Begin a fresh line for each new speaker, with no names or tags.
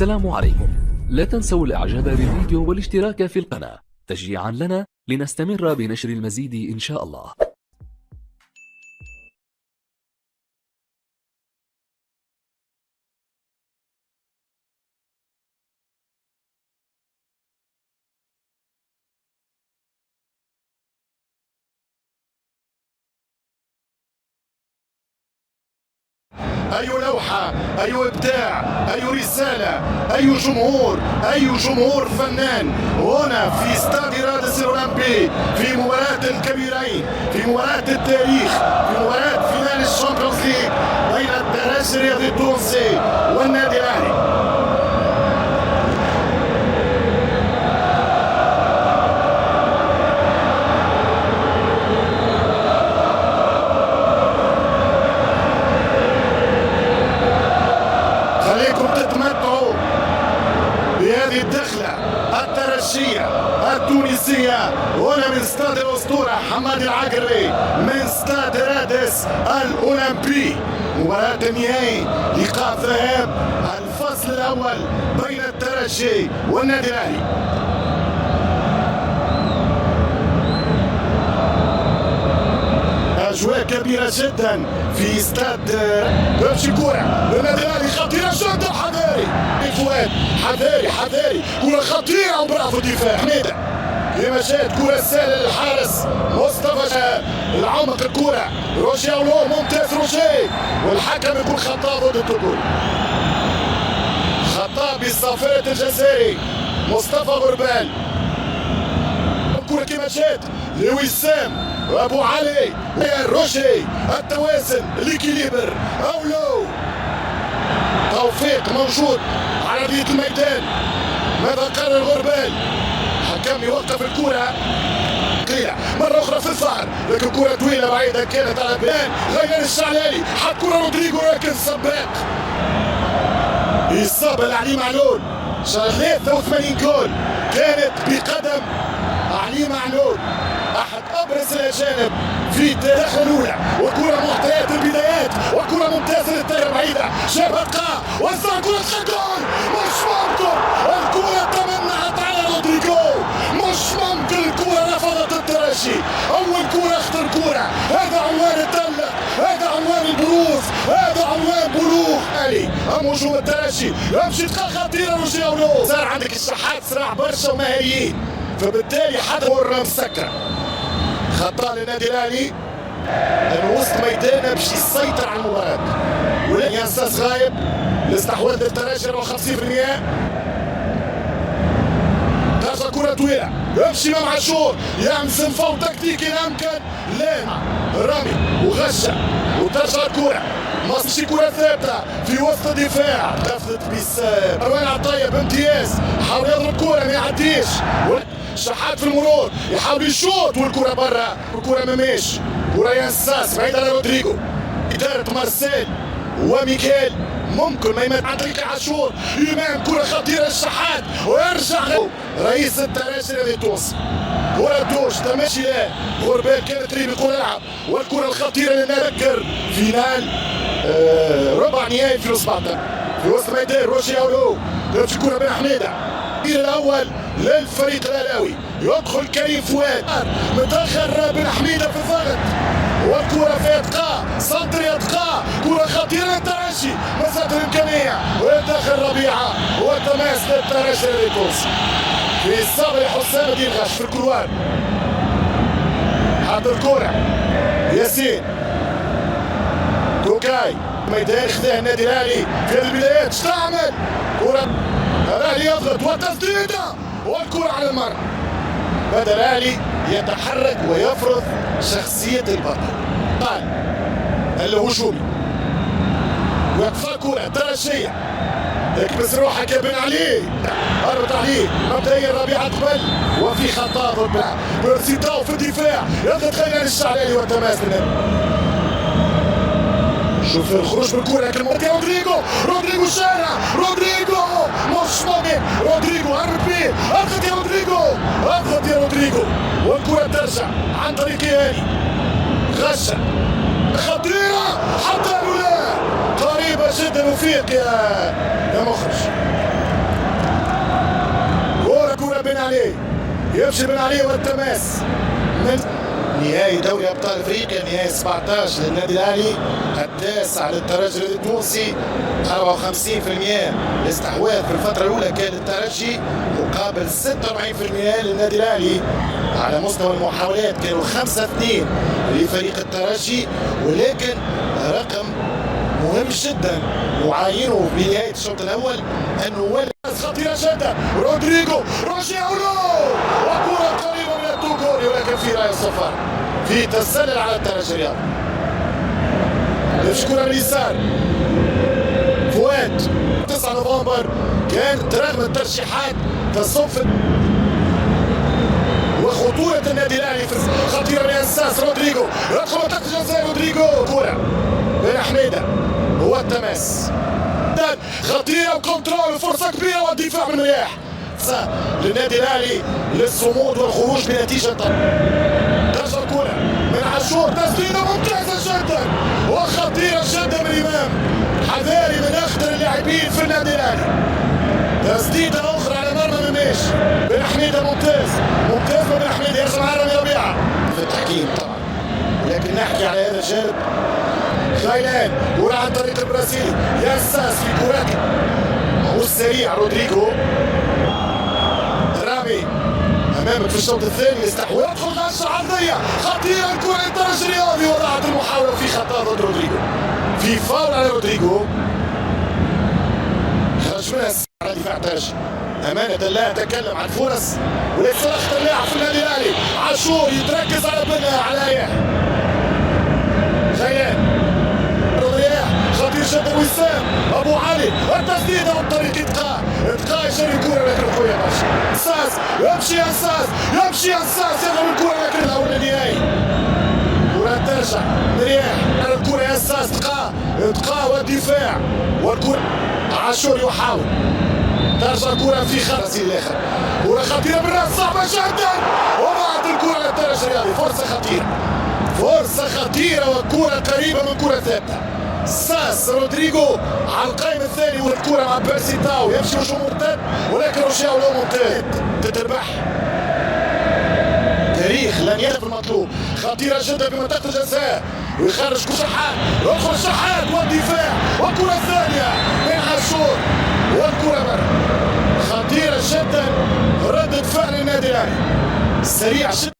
السلام عليكم. لا تنسوا الاعجاب بالفيديو والاشتراك في القناة تشجيعا لنا لنستمر بنشر المزيد إن شاء الله.
أي لوحة، أي إبداع، أي رسالة، أي جمهور، أي جمهور فنان هنا في استاد رادس الأولمبي في مباراة الكبيرين، في مباراة التاريخ، في مباراة فينال الشامبيونز ليج بين الترجي الرياضي التونسي والنادي الأهلي. خليكم تتمتعوا بهذه الدخلة الترجية التونسية هنا من استاد الأسطورة حماد العقربي من استاد رادس الأولمبي. مباراة النهائي لقاء ذهاب الفصل الأول بين الترجي والنادي الأهلي. أجواء كبيرة جدا في استاد تمشي كرة للنادي الأهلي خطيرة جدا. حذاري فؤاد، حذاري كرة خطيرة وبرافو الدفاع حميدة كما جات كرة سهلة للحارس مصطفى العمق الكرة روجي أولو ممتاز روجي والحكم يكون خطاب ضد الطول. خطاب بالصافرة الجزائري مصطفى غربال. الكرة كما جات لوسام ابو علي روجي التوازن ليكيليبر اولو توفيق موجود على ارضيه الميدان. ماذا قرر غربال؟ حكم يوقف الكره قليله مره اخرى في الظهر لكن كره طويله بعيده كانت على بلان غير الشعلالي حط كره رودريجو لكن سباق اصابه لعلي معلول. 83 جول كانت بقدم علي معلول احد ابرز الاجانب في التاريخ الاولى. وكره معطيات البدايات وكره ممتازه للطايره بعيده جابها قاع وزع كره خجول مش ممكن. الكره تمنعت على رودريجو مش ممكن. الكره رفضت الترجي اول كره اخطر كره. هذا عنوان التألق، هذا عنوان البروز، هذا عنوان بلوغ الي ام هجوم الترجي. يمشي دقه خطيره روجي اولو. صار عندك الشحات صراع برشا ومهاريين فبالتالي حدا مرة مسكرة. خطأ للنادي الأهلي لأنه وسط ميدانه باش يسيطر على المباراة ولكن ينساس غايب. الاستحواذ للترجي 54%. ترجع كرة طويلة يمشي إمام عاشور يمزن فوق تكتيكي أمكن لا رمي وغشة وترجع الكرة ماشي كرة ثابتة في وسط الدفاع. تفلت مروان عطية بامتياز حاول يضرب كرة ما يعديش. شحات في المرور يحاول يشوط والكرة برا والكرة مماش. كرة ينساس بعيد على رودريجو. إدارة مارسيل وميكيل ممكن ما يمت عن طريق عاشور. إمام كرة خطيرة للشحات ويرجع رئيس الترجي الذي توصل. كرة توش تمشي لا غربال كانت قريب يقول العب. والكرة الخطيرة لنذكر فينال ربع نهائي في 2017 في وسط ميدان روجي أولو. تمشي كرة بين حميدة الأول للفريق الأهلاوي. يدخل كريم فؤاد متأخر بن حميدة في الضغط والكرة في إتقاء سنتر إتقاء كرة خطيرة للترجي مسات الإمكانية ويدخل ربيعة والتماس للترجي التونسي في إصابة لحسام الدين غش في الكروان. حط الكرة ياسين توكاي ميدان خذاه النادي الأهلي في البدايات استعمل كرة الأهلي يضغط والتسديدة والكرة على المرمى. بدأ الأهلي يتحرك ويفرض شخصية البطل قال الهجومي ويقفل كرة ترجية اكبس روحك يا بن علي. اربط عليه مبدئيا ربيعة قبل وفي خطأ ضد بيرسيتاو في الدفاع يضغط خيران الشعلالي والتماس شوف الخروج بالكرة لكن رودريجو شارع رودريجو مش ممكن. رودريجو هرب فيه اضغط يا رودريجو والكرة ترجع عن طريق هاني غشة خطيرة حتى الولاء قريبة جدا وفيق يا مخرج. يمشي من عليه والتماس من نهائي دوري ابطال افريقيا، نهائي 17 للنادي الاهلي، التاسع للترجي التونسي. 54% الاستحواذ في الفتره الاولى كان للترجي مقابل 46% للنادي الاهلي. على مستوى المحاولات كانوا 5-2 لفريق الترجي، ولكن رقم مهم جدا وعاينه بنهايه الشوط الاول انه ولد خطيره جدا. رودريجو روجياولو وكره قريبه من التوغوري، ولكن في راي الصفار في تسلل على الترجي الرياضي. يمشي كره من اليسار فؤاد. 9 نوفمبر كانت رغم الترشيحات تصف وخطورة النادي الاهلي في خطيرة من اساس رودريجو يدخل منطقة الجزاء. رودريجو كرة بن حميدة هو التماس خطيرة وكنترول وفرصة كبيرة والدفاع من رياح للنادي الاهلي للصمود والخروج بنتيجة ترجع الكرة من عاشور، تسديدة ممتازة جدا وخطيرة جدا من امام حذاري من اخطر اللاعبين في النادي الاهلي. تسديدة اخرى على مرمى مميش. بن حميدة ممتاز من بن حميدة، يرجع مع رامي ربيعة في التحكيم طبعا، لكن نحكي على هذا الجانب. خايلان كرة عن طريق البرازيلي ياساس في كرة والسريع رودريجو. رامي امامك في الشوط الثاني استحواذ يدخل غشه عرضيه خطيره. الكره للترجي الرياضي وضعت المحاوله في خطا ضد رودريجو، في فاول على رودريجو خرج منها على دفاع الترجي. امانه لا اتكلم عن فرص وليس اخطر لاعب في النادي الاهلي. عاشور يتركز على بنها على رياح. خيال رياح خطير جدا. وسام ابو علي التسديده من طريق اتقاء يشري الكره لكن خويا ماشي. انساس يمشي انساس يضرب الكره لكن الاول النهائي. كره ترجع رياح على الكره انساس اتقاء والدفاع والكره. عاشور يحاول ترجع الكره في خرسي الاخر. كره خطيره بالراس صعبه جدا وضعت الكره للترجي الرياضي. فرصه خطيره والكره قريبه من كره ثابته. ساس رودريجو على القائم الثاني والكرة مع بيرسي تاو يمشي وجهه مرتد ولكن روشياو له ممتاز تتربح. تاريخ لن يهدف المطلوب. خطيرة جدا في منطقة الجزاء ويخرج شحات، يدخل شحات والدفاع والكرة الثانية من عاشور والكرة خطيرة جدا. ردة فعل النادي الاهلي سريع جدا.